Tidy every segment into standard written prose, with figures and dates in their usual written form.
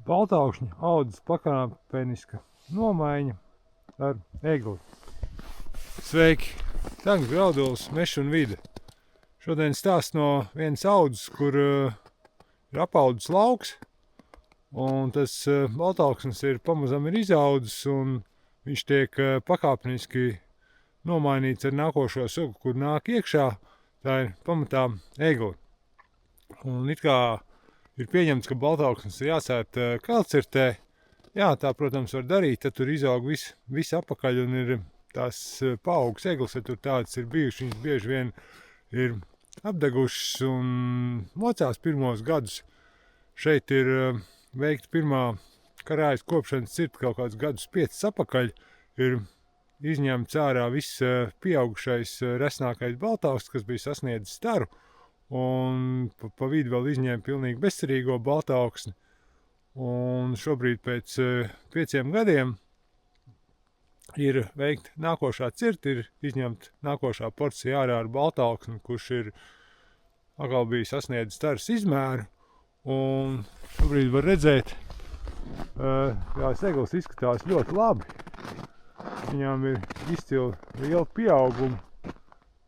baltaukšņa audzes pakāpeniska nomaiņa ar egli. Sveiki! Tagad Graudulas mežs un vide. Šodien stāsts no vienas audzes, kur ir apaudzis lauks, un tas baltauksnis ir pamazam izaudzis, un viņš tiek pakāpeniski nomainīts ar nākošo sugu, kur nāk iekšā. Tā ir pamatā egli. Un it kā ir pieņemts, ka baltauksnis ir jāsēt kalcirtē. Jā, tā, protams, var darīt, tad tur izaug viss apakaļ un ir tās paaugas eglis, ja tur tādas ir bijušas, viņas bieži vien ir apdegušas un mocās pirmos gadus. Šeit ir veikta pirmā karājas kopšanas cirta kaut kādus gadus 5 apakaļ, ir izņemts ārā viss pieaugušais resnākais baltauksnis, kas bija sasniedzis staru, un pa vidu vēl izņēma pilnīgi bezcerīgo baltauksni. Un šobrīd pēc 5 gadiem ir veikta nākošā cirta, ir izņemta nākošā porcija ārā ar baltauksni, kurš ir atkal bija sasniedzis staras izmēru. Un šobrīd var redzēt, tās eglis izskatās ļoti labi. Viņām ir izcili liela pieauguma.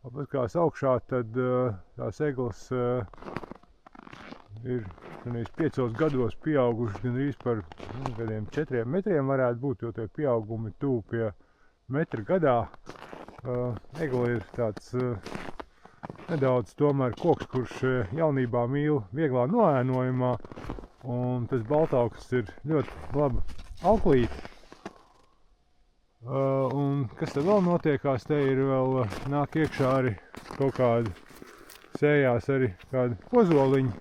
Tāpat kā augšā, tad tās eglis ir 5 gados pieauguši gandrīz par 4 metriem varētu būt, jo tie pieaugumi tuvu pie metra gadā. Egli ir tāds nedaudz tomēr koks, kurš jaunībā mīl vieglā noēnojumā, un tas baltauksnis ir ļoti laba auklīte. Un kas te vēl notiekās, te ir vēl nāk iekšā arī kaut kādi sējās arī kādi kozoliņi.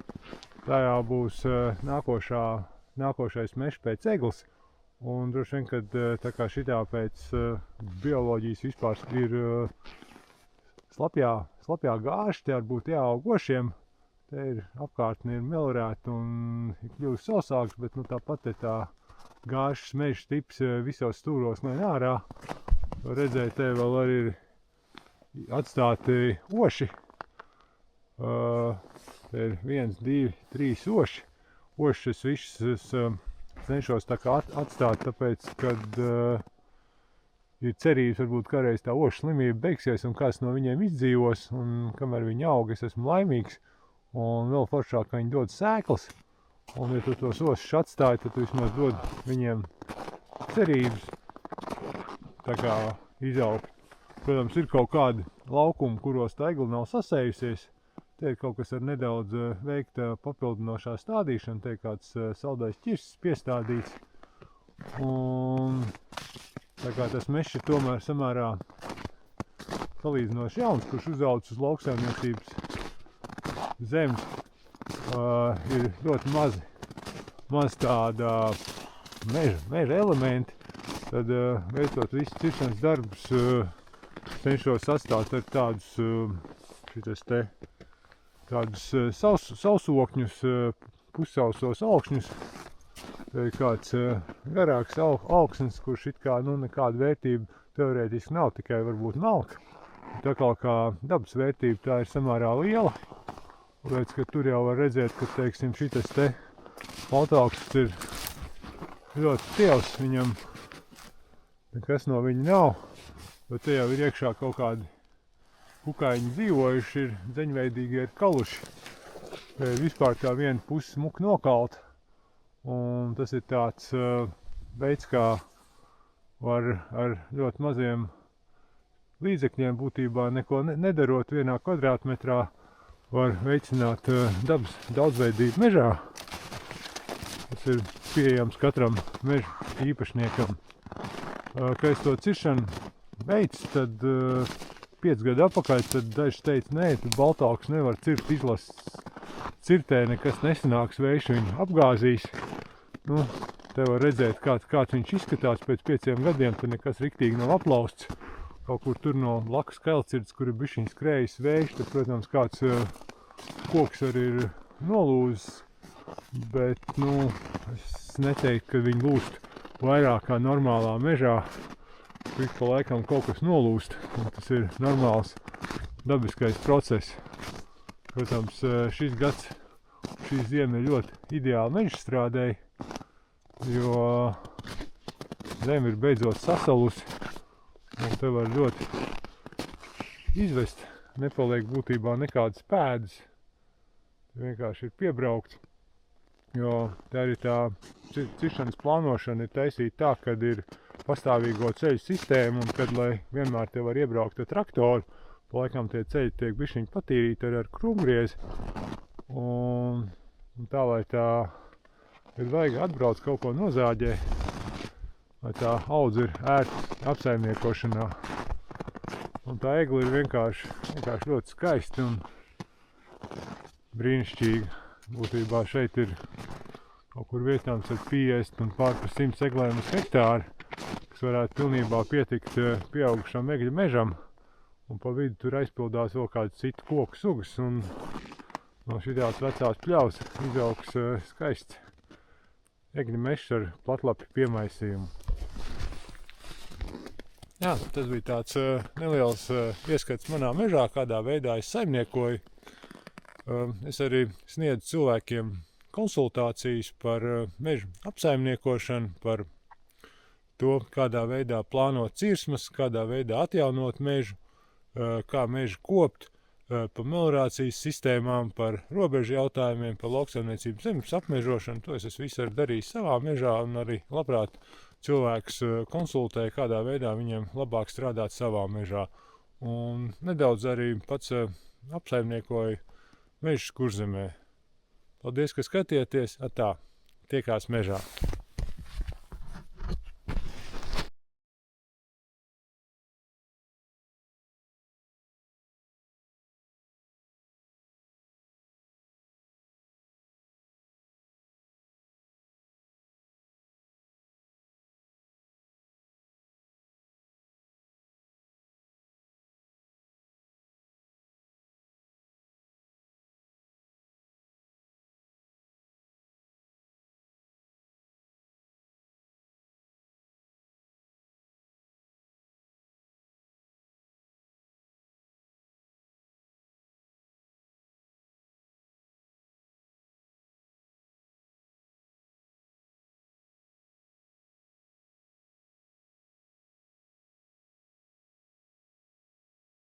Tajā būs nākošais mežs pēc eglis, un droši vien, kad tā kā šitā pēc bioloģijas vispār ir slapjā gāži, tie var būt jāaugošiem. Te ir apkārtni ir melorēta un ir kļuvis sausāks, bet tāpat ir tā gāžas meža tips visos stūros lien ārā. Redzēt, te vēl arī ir atstāti oši. Te ir 1, 2, 3 oši. Ošas visas cenšos tā kā atstāt, tāpēc, kad ir cerības, varbūt kādreiz tā ošu slimība beigsies un kāds no viņiem izdzīvos, un kamēr viņi aug, es esmu laimīgs. Un vēl foršāk, ka viņi dod sēklas, un ja tu tos ošus atstāji, tad tu vismaz dod viņiem cerības tā kā izaugt. Protams, ir kaut kādi laukumi, kuros tā egli nav sasējusies. Te ir kaut kas ar nedaudz veikta papildinošā stādīšana, te ir kāds saldais ķirsis piestādīts. Un tā kā tas mežs ir tomēr samērā salīdzinoši jauns, kurš uzaudzis uz lauksaimniecības zemes, ir ļoti maz tāda meža elementi. Tad veicot visus ciršanas darbus, cenšos sastāt ar tādus sausokņus, pussausos augšņus. Te ir kāds garāks augsnes, kurš it kā nekāda vērtība teorētiski nav, tikai varbūt malka. Tā kā dabas vērtība tā ir samērā liela. Tāpēc, ka tur jau var redzēt, ka, teiksim, šitas te baltauksnis ir ļoti tievs, viņam nekas no viņa nav, bet te jau ir iekšā kaut kādi kukaiņi dzīvojuši, ir dzeņveidīgi ir kaluši. Te ir vispār tā viena puse smuki nokalta, un tas ir tāds veids, kā var ar ļoti maziem līdzekļiem būtībā neko nedarot vienā kvadrātmetrā, var veicināt dabas daudzveidību mežā. Tas ir pieejams katram meža īpašniekam. Kad es to ciršanu veicu, tad 5 gadu atpakaļ, tad daži teica, nē, tu baltauksni nevar cirt, izlasts cirtē, nekas nesanāks, vējš viņu apgāzīs. Te var redzēt, kāds viņš izskatās pēc 5 gadiem, tad nekas riktīgi nav aplausts. Kaut kur tur no blakus kailcirds, kur ir bišķiņ skrējis vējš, tad, protams, kāds koks arī ir nolūzis, bet, es neteiktu, ka viņi lūst vairāk kā normālā mežā. Ik pa laikam kaut kas nolūst, un tas ir normāls dabiskais process. Protams, šis gads, šī ziema ir ļoti ideāli mežstrādēji. jo zeme ir beidzot sasalusi, un te var ļoti izvest, nepaliek būtībā nekādas pēdas, vienkārši ir piebraukts, jo tā arī tā ciršanas plānošana ir taisīta tā, kad ir pastāvīgo ceļu sistēma, un kad, lai vienmēr te var iebraukt ar traktoru, pa laikam tie ceļi tiek bišķiņ patīrīti ar krūmgriezi, un tā, lai tā, kad vajag atbrauc kaut ko nozāģē, lai tā audze ir ērta apsaimniekošanā. Un tā egla ir vienkārši ļoti skaisti un brīnišķīga. Būtībā šeit ir kaut kur vietnāms ar 50 un pār par 100 eglēm uz hektāru, kas varētu pilnībā pietikt pieaugušam egļu mežam. Un pa vidu tur aizpildās vēl kādu citu koku sugas, un no šitās vecās pļavas izaugs skaists egļu mežs ar platlapi piemaisījumu. Jā, tas bija tāds neliels ieskats manā mežā, kādā veidā es saimniekoju. Es arī sniedzu cilvēkiem konsultācijas par mežu apsaimniekošanu, par to, kādā veidā plānot cirsmas, kādā veidā atjaunot mežu, kā mežu kopt, par meliorācijas sistēmām, par robežu jautājumiem, par lauksaimniecības zemes apmežošanu. To es visu arī darīju savā mežā, un arī labprāt cilvēks konsultēja, kādā veidā viņam labāk strādāt savā mežā. Un nedaudz arī pats apsaimniekoju mežus Kurzemē. Paldies, ka skatieties! Atā, tiekās mežā!